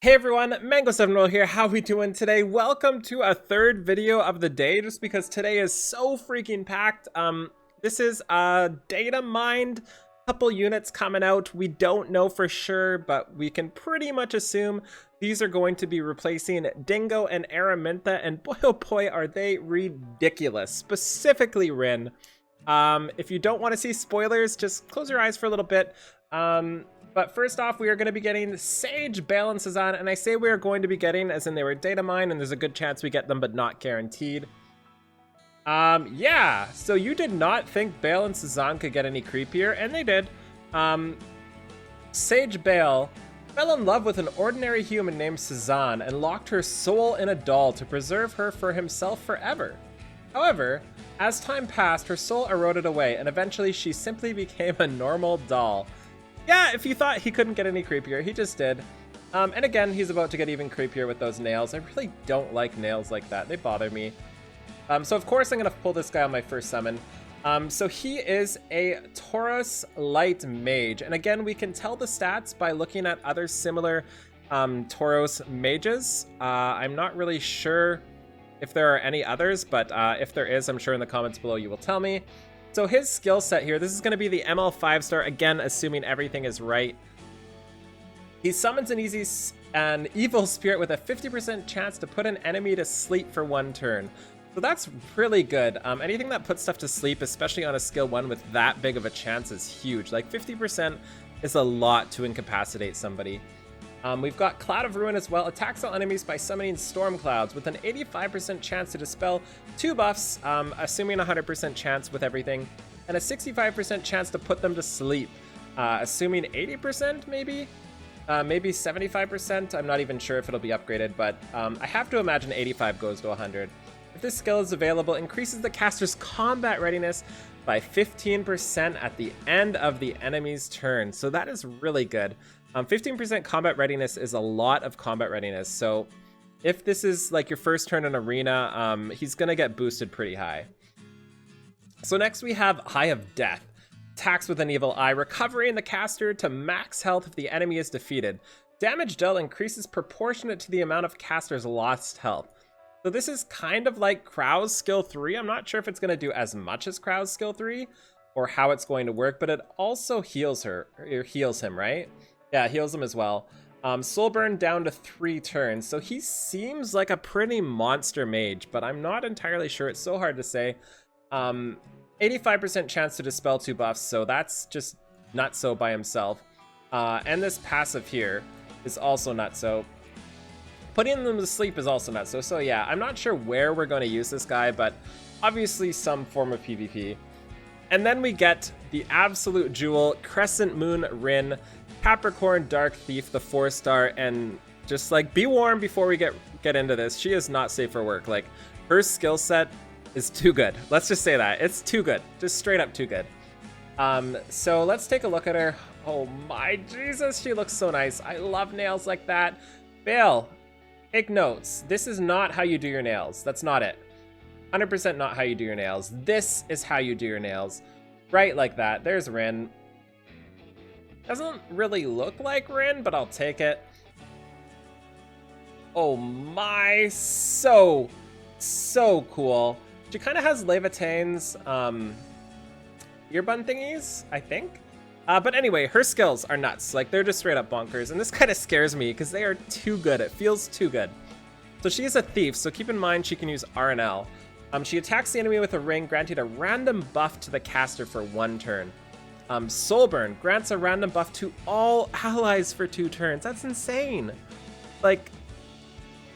Hey everyone, Mango7Roll here. How we doing today? Welcome to a third video of the day, just because today is so freaking packed. This is a DATAMINed, couple units coming out. We don't know for sure, but we can pretty much assume these are going to be replacing Dingo and Araminta, and boy oh boy are they ridiculous, specifically Rin. If you don't want to see spoilers, just close your eyes for a little bit. But first off, we are going to be getting Sage, Baal, and Cezanne, and I say we are going to be getting as in they were DATAMINed, and there's a good chance we get them, but not guaranteed. Yeah, so you did not think Baal and Cezanne could get any creepier, and they did. Sage Baal fell in love with an ordinary human named Cezanne and locked her soul in a doll to preserve her for himself forever. However, as time passed, her soul eroded away, and eventually she simply became a normal doll. Yeah, if you thought he couldn't get any creepier, he just did. And again, he's about to get even creepier with those nails. I really don't like nails like that. They bother me. So of course I'm going to pull this guy on my first summon. So he is a Tauros Light Mage. And again, we can tell the stats by looking at other similar Tauros mages. I'm not really sure if there are any others, but if there is, I'm sure in the comments below you will tell me. So his skill set here, this is going to be the ML 5-star, again, assuming everything is right. He summons an evil spirit with a 50% chance to put an enemy to sleep for 1 turn. So that's really good. Anything that puts stuff to sleep, especially on a skill 1 with that big of a chance, is huge. Like 50% is a lot to incapacitate somebody. We've got Cloud of Ruin as well. Attacks all enemies by summoning storm clouds with an 85% chance to dispel 2 buffs, assuming 100% chance with everything, and a 65% chance to put them to sleep, assuming 80% maybe? Maybe 75%. I'm not even sure if it'll be upgraded, but I have to imagine 85 goes to 100. If this skill is available, increases the caster's combat readiness by 15% at the end of the enemy's turn. So that is really good. 15% combat readiness is a lot of combat readiness. So if this is like your first turn in arena, he's going to get boosted pretty high. So next we have Eye of Death. Attacks with an evil eye, recovering the caster to max health if the enemy is defeated. Damage dealt increases proportionate to the amount of caster's lost health. So this is kind of like Krau's skill 3. I'm not sure if it's going to do as much as Krau's skill 3 or how it's going to work, but it also heals her, or heals him, right? Yeah, heals him as well. Soul burn down to 3 turns. So he seems like a pretty monster mage, but I'm not entirely sure. It's so hard to say. 85% chance to dispel 2 buffs, so that's just not so by himself. And this passive here is also not so. Putting them to sleep is also not so. So yeah, I'm not sure where we're going to use this guy, but obviously some form of PvP. And then we get the absolute jewel, Crescent Moon Rin, Capricorn Dark Thief, the 4-star, and just like be warned before we get into this, she is not safe for work. Like her skill set is too good. Let's just say that. It's too good. Just straight up too good. So let's take a look at her. Oh my Jesus, she looks so nice. I love nails like that. Baal, take notes. This is not how you do your nails. That's not it. 100% not how you do your nails. This is how you do your nails. Right like that. There's Rin. Doesn't really look like Rin, but I'll take it. Oh my, so cool. She kind of has Levitane's earbud thingies, I think. But anyway, her skills are nuts. Like, they're just straight up bonkers. And this kind of scares me because they are too good. It feels too good. So she is a thief, so keep in mind she can use RNL. She attacks the enemy with a ring, granting a random buff to the caster for 1 turn. Soulburn grants a random buff to all allies for 2 turns. That's insane. Like,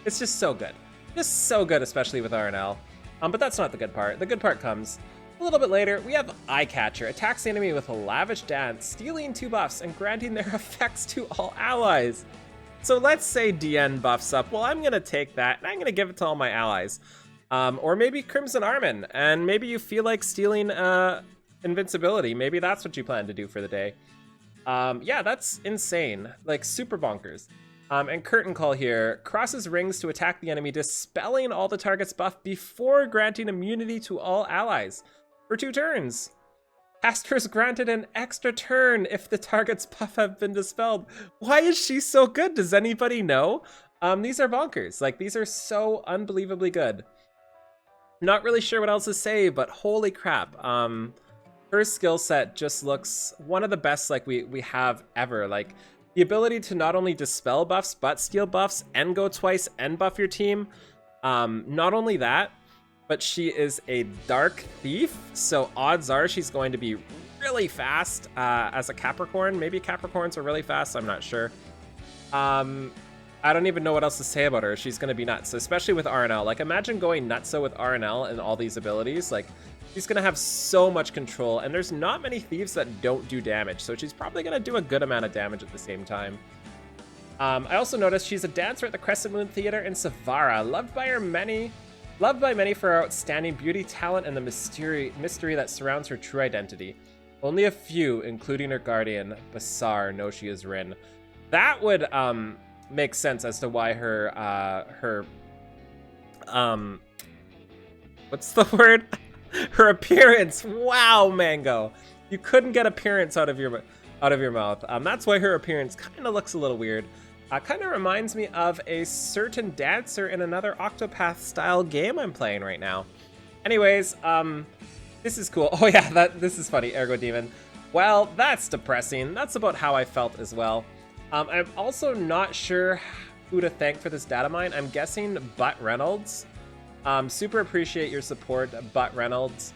it's just so good. Just so good, especially with RNL. But that's not the good part. The good part comes a little bit later. We have Eye Catcher. Attacks the enemy with a lavish dance, stealing 2 buffs and granting their effects to all allies. So let's say DN buffs up. Well, I'm going to take that, and I'm going to give it to all my allies. Or maybe Crimson Armin, and maybe you feel like stealing invincibility. Maybe that's what you plan to do for the day. Yeah, that's insane. Like, super bonkers. And Curtain Call here crosses rings to attack the enemy, dispelling all the target's buff before granting immunity to all allies for 2 turns. Caster is granted an extra turn if the target's buff have been dispelled. Why is she so good? Does anybody know? These are bonkers. Like, these are so unbelievably good. Not really sure what else to say, but holy crap. Her skill set just looks one of the best like we have ever. Like, the ability to not only dispel buffs, but steal buffs and go twice and buff your team. Not only that, but she is a dark thief, so odds are she's going to be really fast as a Capricorn. Maybe Capricorns are really fast, I'm not sure. I don't even know what else to say about her. She's going to be nuts, especially with RNL. Like, imagine going nutso with RNL and all these abilities. Like, she's going to have so much control, and there's not many thieves that don't do damage, so she's probably going to do a good amount of damage at the same time. I also noticed she's a dancer at the Crescent Moon Theater in Savara, loved by many for her outstanding beauty, talent, and the mystery that surrounds her true identity. Only a few, including her guardian, Basar, know she is Rin. That would make sense as to why her what's the word? Her appearance. Wow, Mango, you couldn't get appearance out of your mouth. That's why her appearance kind of looks a little weird. Kind of reminds me of a certain dancer in another Octopath style game I'm playing right now. Anyways, this is cool. Oh yeah, this is funny, Ergo Demon. Well, that's depressing. That's about how I felt as well. I'm also not sure who to thank for this data mine. I'm guessing Butt Reynolds. Super appreciate your support, Butt Reynolds.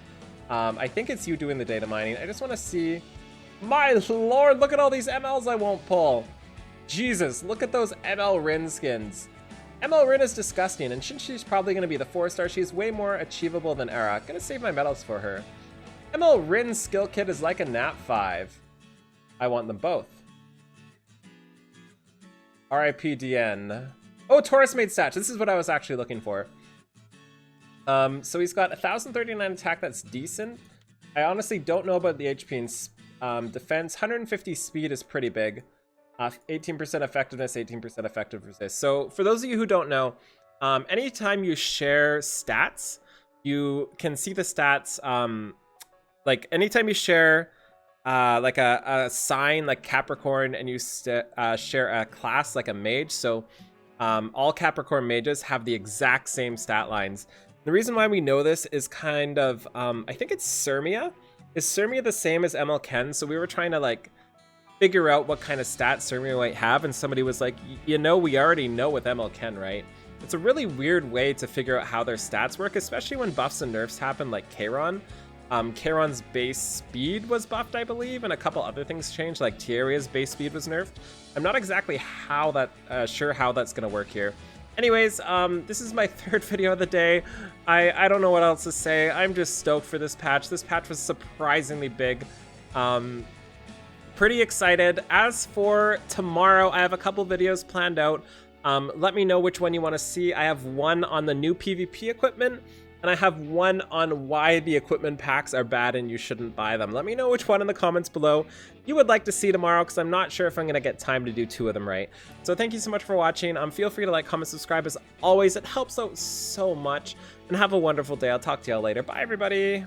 I think it's you doing the data mining. I just want to see. My lord, look at all these MLs I won't pull. Jesus, look at those ML Rin skins. ML Rin is disgusting, and since she's probably going to be the 4-star, she's way more achievable than Era. Gonna save my medals for her. ML Rin's skill kit is like a nat 5. I want them both. RIP DN. Oh, Taurus made stats. This is what I was actually looking for. So he's got 1,039 attack, that's decent. I honestly don't know about the HP and defense. 150 speed is pretty big. 18% effectiveness, 18% effective resist. So for those of you who don't know, anytime you share stats, you can see the stats. Like anytime you share like a sign like Capricorn and you share a class like a mage, so all Capricorn mages have the exact same stat lines. The reason why we know this is kind of, I think it's Sirmia. Is Sirmia the same as ML Ken? So we were trying to like figure out what kind of stats Sirmia might have, and somebody was like, you know, we already know with ML Ken, right? It's a really weird way to figure out how their stats work, especially when buffs and nerfs happen like Kayron. Kayron's base speed was buffed, I believe, and a couple other things changed, like Tierria's base speed was nerfed. I'm not exactly sure how that's going to work here. Anyways, this is my third video of the day. I don't know what else to say. I'm just stoked for this patch. This patch was surprisingly big. Pretty excited. As for tomorrow, I have a couple videos planned out. Let me know which one you want to see. I have one on the new PvP equipment, and I have one on why the equipment packs are bad and you shouldn't buy them. Let me know which one in the comments below you would like to see tomorrow, because I'm not sure if I'm going to get time to do 2 of them right. So thank you so much for watching. Feel free to like, comment, subscribe as always. It helps out so much. And have a wonderful day. I'll talk to y'all later. Bye, everybody.